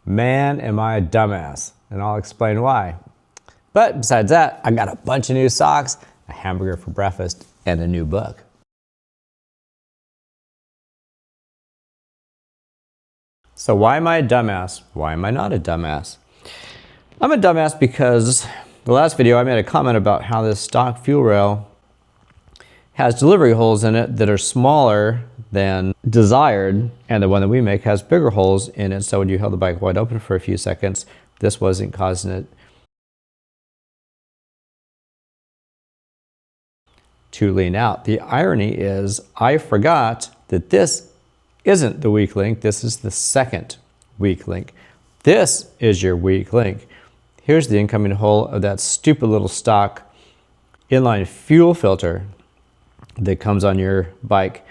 Man, am I a dumbass, and I'll explain why. But besides that, I got a bunch of new socks, a hamburger for breakfast, and a new book. So why am I a dumbass? Why am I not a dumbass? I'm a dumbass because the last video I made a comment about how this stock fuel rail has delivery holes in it that are smaller than desired, and the one that we make has bigger holes in it, so when you held the bike wide open for a few seconds, this wasn't causing it to lean out. The irony is I forgot that this isn't the weak link, this is the second weak link. This is your weak link. Here's the incoming hole of that stupid little stock inline fuel filter that comes on your bike.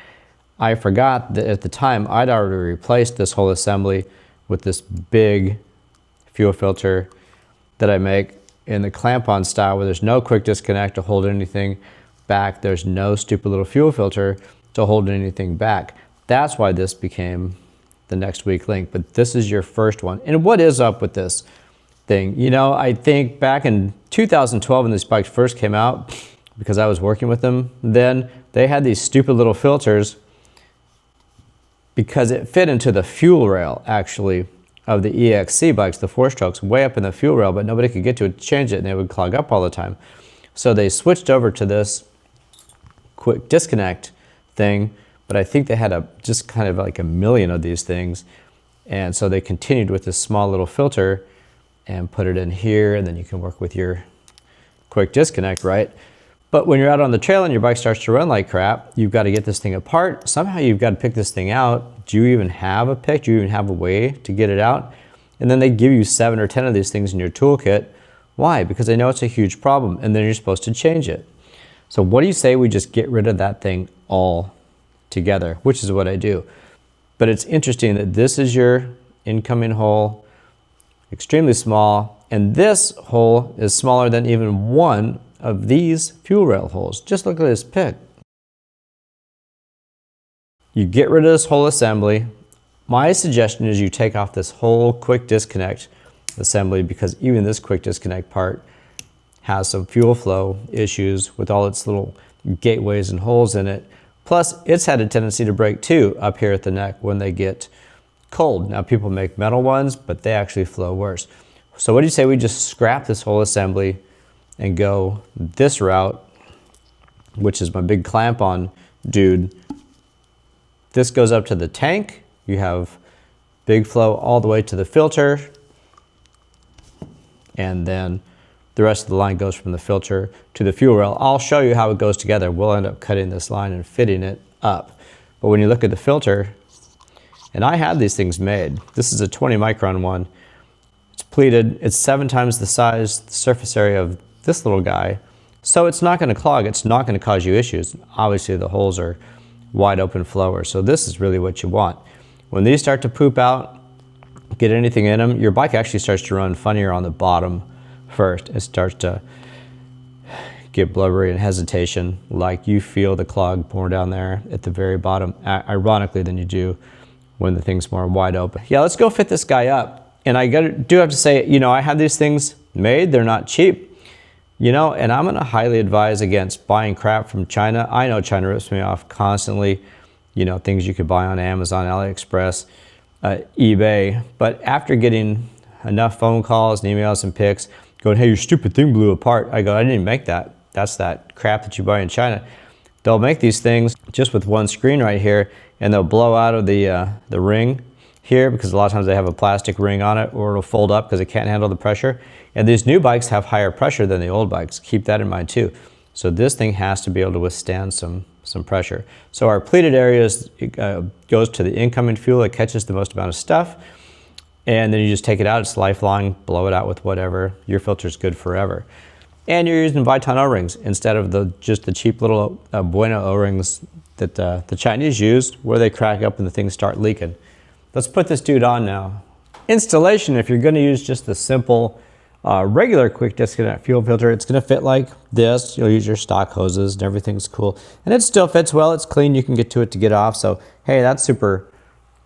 I forgot that at the time I'd already replaced this whole assembly with this big fuel filter that I make in the clamp-on style, where there's no quick disconnect to hold anything back. There's no stupid little fuel filter to hold anything back. That's why this became the next weak link, but this is your first one. And what is up with this thing? You know, I think back in 2012 when these bikes first came out, because I was working with them then, they had these stupid little filters because it fit into the fuel rail, actually, of the EXC bikes, the 4-strokes, way up in the fuel rail, but nobody could get to it to change it, and they would clog up all the time. So they switched over to this quick disconnect thing, but I think they had just kind of like a million of these things, and so they continued with this small little filter and put it in here, and then you can work with your quick disconnect, right? But when you're out on the trail and your bike starts to run like crap, you've got to get this thing apart. Somehow you've got to pick this thing out. Do you even have a pick? Do you even have a way to get it out? And then they give you 7 or 10 of these things in your toolkit. Why? Because they know it's a huge problem, and then you're supposed to change it. So what do you say we just get rid of that thing all together, which is what I do. But it's interesting that this is your incoming hole, extremely small, and this hole is smaller than even one of these fuel rail holes. Just look at this pick. You get rid of this whole assembly. My suggestion is you take off this whole quick disconnect assembly, because even this quick disconnect part has some fuel flow issues with all its little gateways and holes in it. Plus, it's had a tendency to break too up here at the neck when they get cold. Now, people make metal ones, but they actually flow worse. So what do you say we just scrap this whole assembly and go this route, which is my big clamp-on dude. This goes up to the tank. You have big flow all the way to the filter, and then the rest of the line goes from the filter to the fuel rail. I'll show you how it goes together. We'll end up cutting this line and fitting it up. But when you look at the filter, and I had these things made. This is a 20 micron one. It's pleated. It's 7 times the size, the surface area of this little guy. So it's not going to clog. It's not going to cause you issues. Obviously, the holes are wide open flowers. So this is really what you want. When these start to poop out, get anything in them, your bike actually starts to run funnier on the bottom first. It starts to get blubbery and hesitation, like you feel the clog pour down there at the very bottom, ironically, than you do when the thing's more wide open. Yeah, let's go fit this guy up. And I do have to say, you know, I have these things made. They're not cheap. You know, and I'm going to highly advise against buying crap from China. I know China rips me off constantly. You know, things you could buy on Amazon, AliExpress, eBay. But after getting enough phone calls and emails and pics going, hey, your stupid thing blew apart, I go, I didn't make that. That's that crap that you buy in China. They'll make these things just with one screen right here, and they'll blow out of the ring here, because a lot of times they have a plastic ring on it, or it'll fold up because it can't handle the pressure. And these new bikes have higher pressure than the old bikes. Keep that in mind too. So this thing has to be able to withstand some pressure. So our pleated areas goes to the incoming fuel. It catches the most amount of stuff. And then you just take it out. It's lifelong. Blow it out with whatever. Your filter's good forever. And you're using Viton O-rings instead of just the cheap little Bueno O-rings that the Chinese use, where they crack up and the things start leaking. Let's put this dude on now. Installation, if you're going to use just the simple regular quick disconnect fuel filter, it's going to fit like this. You'll use your stock hoses and everything's cool. And it still fits well. It's clean. You can get to it to get off. So, hey, that's super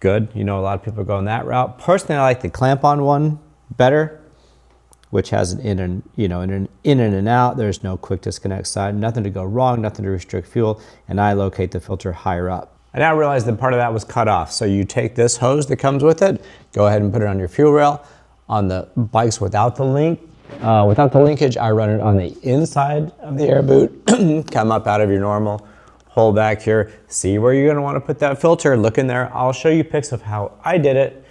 good. You know, a lot of people are going that route. Personally, I like the clamp-on one better, which has an in and, you know, an in and an out. There's no quick disconnect side, nothing to go wrong, nothing to restrict fuel, and I locate the filter higher up. I now realize that part of that was cut off. So you take this hose that comes with it, go ahead and put it on your fuel rail. On the bikes without the linkage, I run it on the inside of the air boot. Come up out of your normal hole back here. See where you're gonna wanna put that filter, look in there. I'll show you pics of how I did it,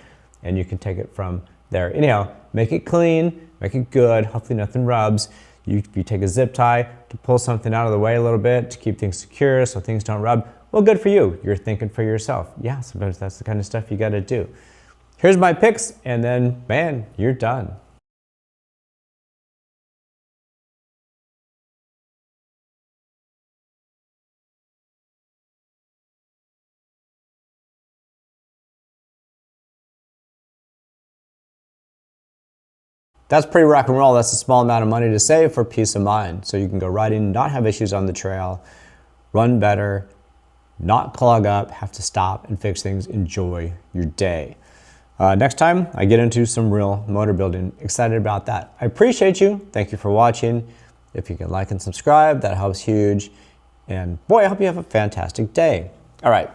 and you can take it from there. Anyhow, make it clean, make it good, hopefully nothing rubs. You take a zip tie to pull something out of the way a little bit, to keep things secure so things don't rub. Well, good for you. You're thinking for yourself. Yeah, sometimes that's the kind of stuff you gotta do. Here's my picks, and then, man, you're done. That's pretty rock and roll. That's a small amount of money to save for peace of mind. So you can go riding, not have issues on the trail, run better, not clog up, have to stop and fix things, enjoy your day. Next time, I get into some real motor building. Excited about that. I appreciate you. Thank you for watching. If you can like and subscribe, that helps huge. And boy, I hope you have a fantastic day. All right,